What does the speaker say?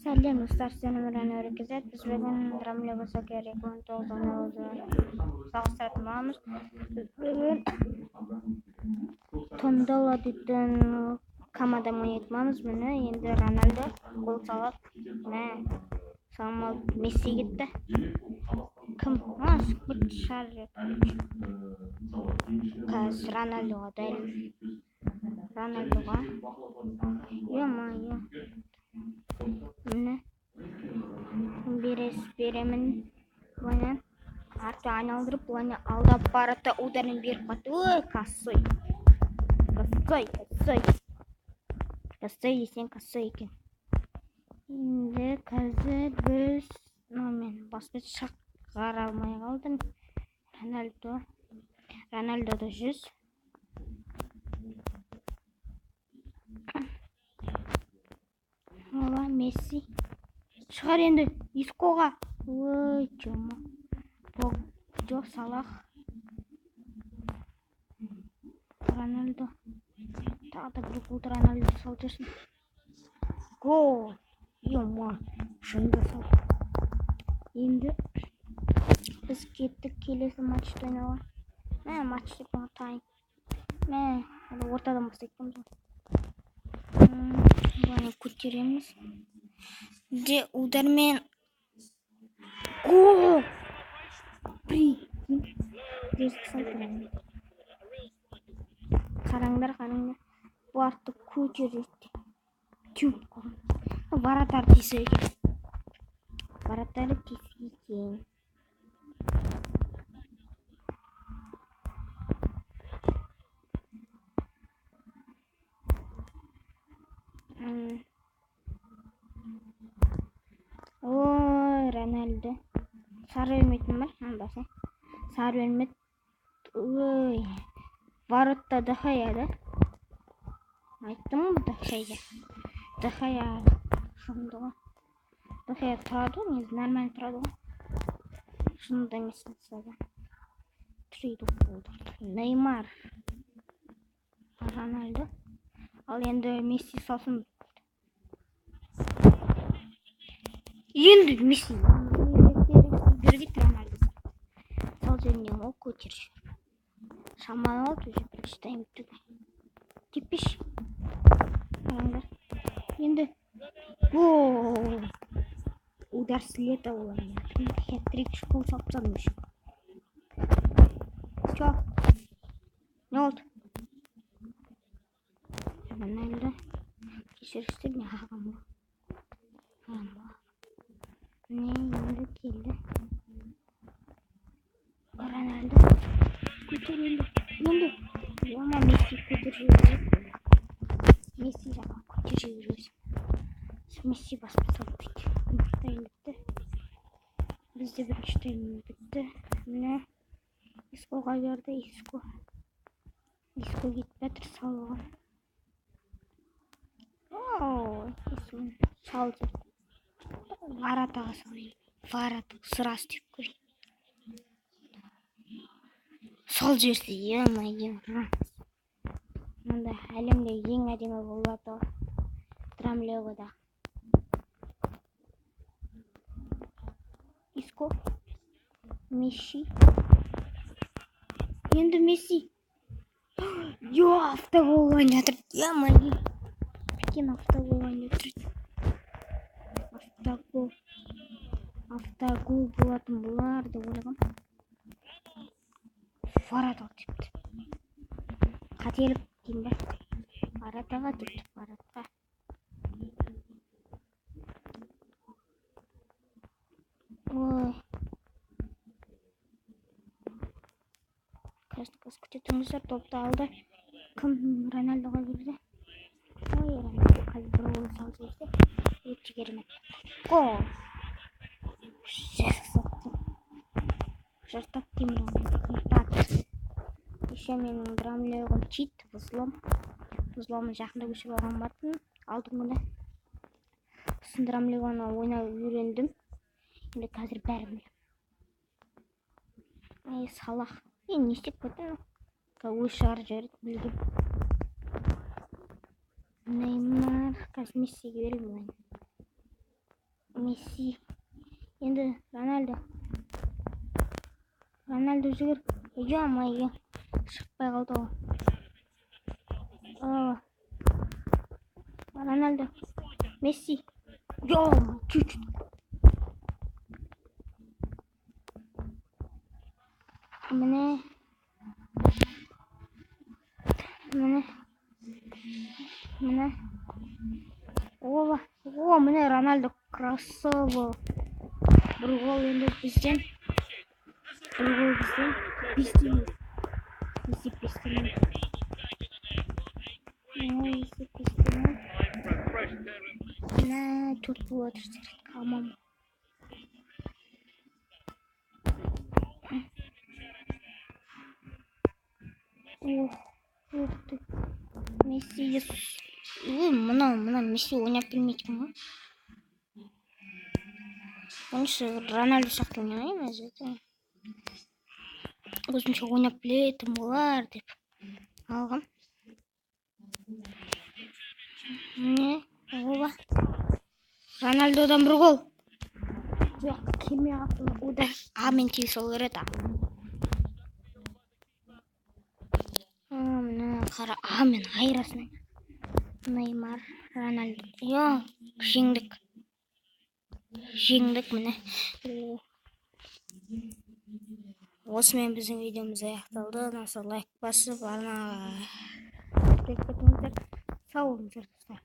Сәлем достар, сені Нұран Өрекізет. Біз бүгін Рамле Высокий 2009 салыстыратынбыз. Бүгін Тондола дейтін команда ойнайтынбыз. Міне енді Рональдо гол салып, салмал Месси кетті. Кім? Шар қазір Рональдоға дәл. Рональдоға. Ё-моё. Міне беремін бұны арты айналдырып бұны алдап барады, ударын беріп қойды. Ой, косой десең косой екен. Енді қазір біз мен басқа шығара алмай қалдым. Рональдода 100. Ола Месси шығар енді Искоға. Ой, жома. Жоқ, Салах. Рональдо. Тағы да бір голды Рональдо салып жүрсін. Гол. Ема, шынды сал. Енді біз кеттік келесі матчты ойнауға. Матч деп атайын. Ортадан бастайтын болмыз. Бұны көтереміз. Де удармен. Гол! Қараңдар. Бұл артты көтереді. Варатар тисе екен. Варатары тисе екен. Ой, Рональдо. Сары өлмейтін бар, басай. Сары өлмейді. Ой, воротта Дехея, да? Айттым ғой Дехея. Дехея шынды ғой. Дехея тұрады ғой, негізі нормально тұрады ғой. Шынды емес сәді. Трейді болды. Неймар. Рональдо. Ал енді Месси салсын. Енді Месси. Бербейді Рональдо. Сал жеріне ол көтерші. Шамалы алды уже бірінші тайм түгі. Тепеш. Қараңдар. Енді. Ооо. Удар слета олайын. Хет-трик школ салыптан мүші. Чо? Не олды? Рональдо. Кешірістер не ағам ба? Не енді келді. Рональдо. Көтерілді. Енді. Ома Месси көтер жүрген. Месси жаға көтер жүрген. Месси басып салып дейді. Бірінші тайм бітті. Бізде бірінші тайм бітті. Міне. Искоға берді. Иско кетіп бәтір салуға. Ооо. Исуын сал жүрді. Варатаға салайын. Варата сырас деп көрейін. Сол жерде ема. Мұнда әлемде ең әдемі болады. Рамлеода. Иско. Месси. Енді Месси. Йо, автогол ойнатыр. Ема. Прикинь, автогол ойнатыр. Автогол болатын бұлар деп ойлағам. Варата депті. Қателік дейін бе? Варатаға депті. Варатаға. Ой. Қыз күтетіңіздер, топты алды. Кім Рональдоға берді? Ой, Рональдо қазір бір ол салып жүрсе. Өтті керемет. Гол! Жыртап деймін оны. Еще менің Рамлеоғым чит, Взлом жақында көшіп алған батын. Алдым мұнда. Сосын Рамлеоғаны ойнап үйрендім. Енді қазір бәрі білем. Салах. Не істеп көттің? Өз шығарып жіберді білгім. Неймар, қазір Мессиге беремін. Месси. Енді Рональдо жүгір. Ё-моё. Шықпай қалды ғой. Рональдо. Месси. Ё-моё, чуть-чуть. Міне. О, міне Рональдо красава. Бір гол енді бізден. Бізден. Төрт болады. Қалмам. Месси. Мына Месси ойнап келмейді ма? Онысы Рональдо сияқты ойнамаймын өзі. Өзімше ойнап білетін болар деп алғам. Не? Оба. Рональдодан бір гол. Жоқ, келмей қалды. Удар. Мен тиіс ол керек. Мына қара. Мен айрасына. Неймар, Рональдо. Жеңдік міне. Осымен біздің видеомыз аяқталды. Лайк басып, арнаға тіркеп кетіңіздер. Сау болыңыздар достар.